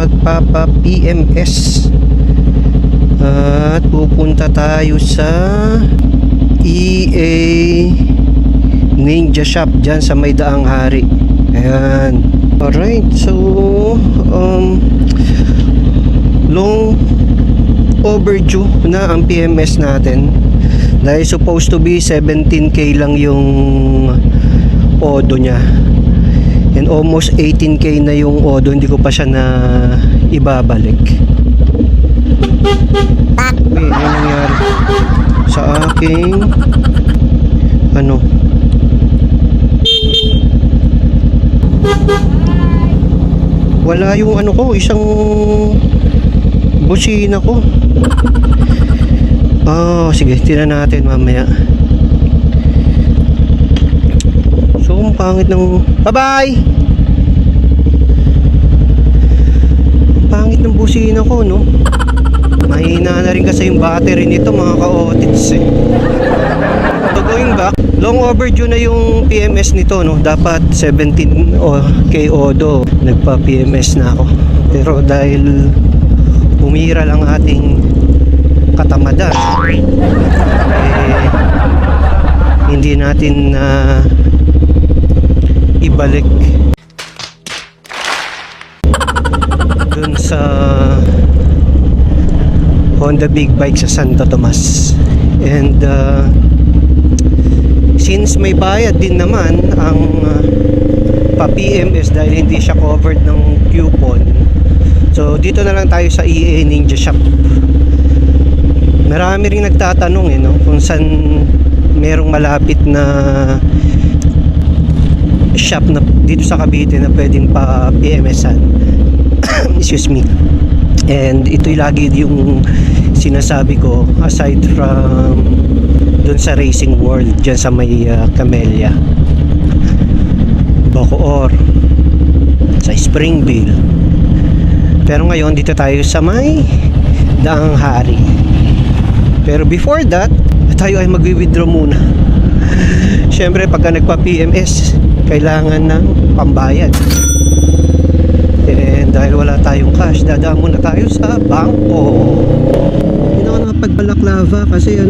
magpapa PMS at pupunta tayo sa EA Ninja Shop dyan sa May Daang Hari. Ayan. Alright, so long overdue na ang PMS natin dahil supposed to be 17k lang yung odo niya, and almost 18k na yung odo, hindi ko pa siya na ibabalik. Okay, ano nangyari sa aking wala yung ko, isang busina ko. Sige, tingnan natin mamaya. So, ang pangit ng bye-bye! Pangit ng busina ko, no? Mahina na rin kasi yung battery nito, mga ka-otits eh. So, going back, long overdue na yung PMS nito, no? Dapat 17k odo, nagpa-PMS na ako. Pero dahil umira lang ating katamadan, hindi natin ibalik dun sa Honda Big Bike sa Santo Tomas. And since may bayad din naman ang pa-PMS dahil hindi siya covered ng coupon, so dito na lang tayo sa EA Ninja Shop. Marami ring nagtatanong no, kung saan merong malapit na shop na dito sa Cavite na pwedeng pa PMS-an. Excuse me. And ito'y lagi yung sinasabi ko, aside from dun sa Racing World dyan sa may Camellia, Bacoor, sa Springville. Pero ngayon dito tayo sa may Daang Hari. Pero before that, tayo ay magwi-withdraw muna. Syempre pagka nagpa-PMS, kailangan ng pambayad. And dahil wala tayong cash, dadaan muna tayo sa bangko. Hindi na ako nakapag-balaklava kasi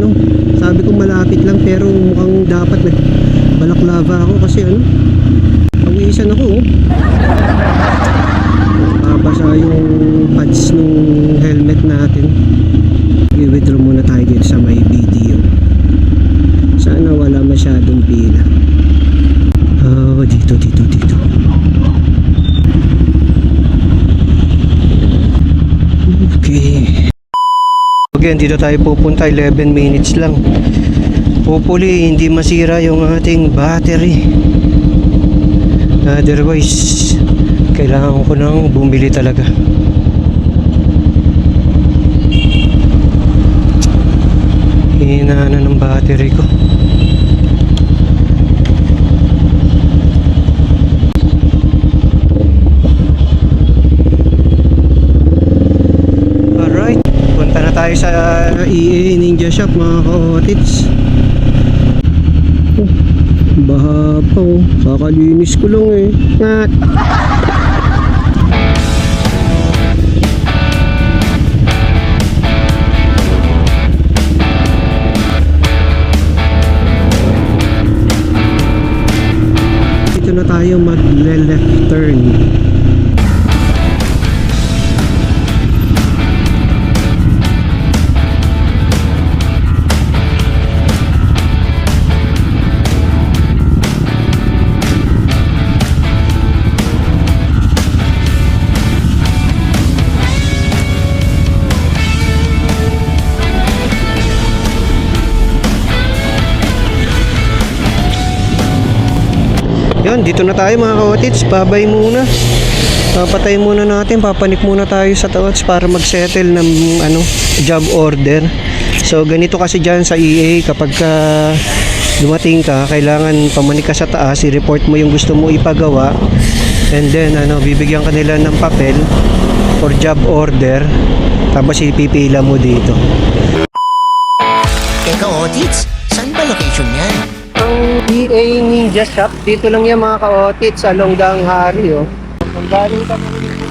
sabi ko malapit lang, pero mukhang dapat balaklava ako kasi pawisan ako. Babasa yung pads ng helmet natin. I-withdraw muna tayo dito sa may video. Sana wala masyadong pila. Dito. Okay. Again, dito tayo pupunta, 11 minutes lang. Hopefully, hindi masira yung ating battery. Otherwise, kailangan ko nang bumili talaga. Hina na ng battery ko. Alright, punta na tayo sa EA Ninja Shop, mga ka-otits. Baha pa kakalinis ko lang eh. Na tayo mag-left turn. Yun, dito na tayo mga ka-otits. Babay muna. Papatay muna natin. Papanik muna tayo sa taas para mag-settle ng job order. So ganito kasi dyan sa EA, kapag dumating ka, kailangan pamanik ka sa taas, i-report mo yung gusto mo ipagawa, and then bibigyan ka nila ng papel for job order, tapos ipipila mo dito. Ka-otits, saan ba location yan? Ang EA Ninja Shop, dito lang yan mga ka-otits, sa Daang Hari. Kung galing ka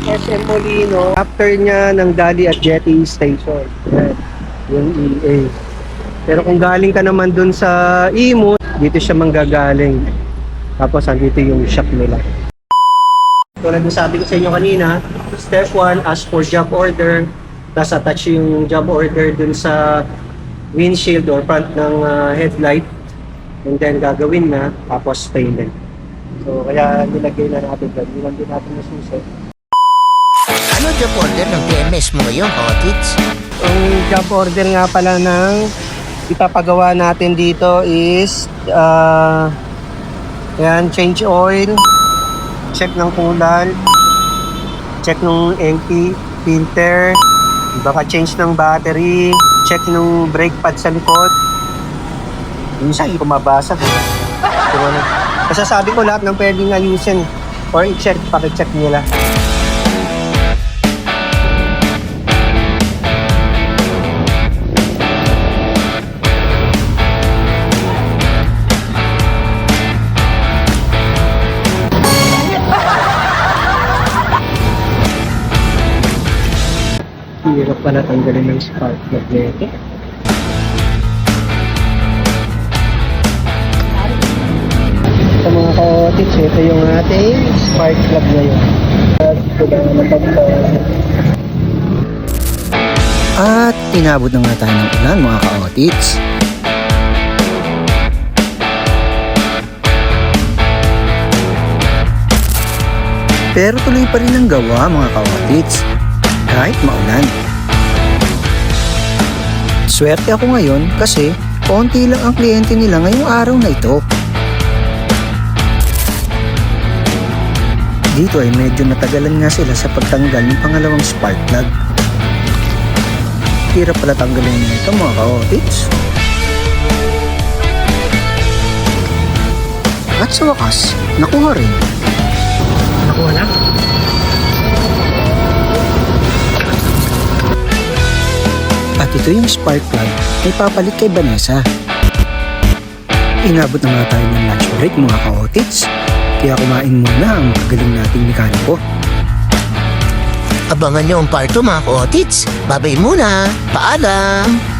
SM Molino. After niya ng Dali at Jetty Station. Yan. Yung EA. Pero kung galing ka naman dun sa Imo, dito siya manggagaling. Tapos andito yung shop nila. Tulad ng sabi ko sa inyo kanina, step 1, ask for job order. Tapos attach yung job order dun sa windshield or front ng headlight. And then gagawin na, tapos payment. So kaya nilagay na natin doon. Nilang din natin nasusunod. Ano job order ng PMS mo ngayon, Otits? Ang job order nga pala ng ipapagawa natin dito is yan, change oil, check ng coolant, check ng LP, filter, baka change ng battery, check ng brake pad sa likod. Minsan hindi ko mabasa. Masasabi ko lahat ng pwedeng ayusin or i-check, pakicheck nila. Hirap pala tanggalin ng spark plug nito. Sa mga ka-otits, ito yung ating spark plug ngayon. At inabot na nga tayo ng ulan, mga ka-Otits. Pero tuloy pa rin ang gawa, mga ka-Otits, kahit maulan. Swerte ako ngayon kasi konti lang ang kliyente nila ngayong araw na ito. Dito ay medyo natagalan nga sila sa pagtanggal ng pangalawang spark plug. Hirap pala tanggalin nito, mga ka-Otits. At sa wakas, nakuha rin. Nakuha na? At ito yung spark plug na ipapalit kay Vanessa. Inabot na nga tayo ng lunch break, mga ka-Otits. Kaya kumain muna ang magaling nating mekaniko. Abangan niyo ang part 2, mga ka-Otits. Babay muna. Paalam!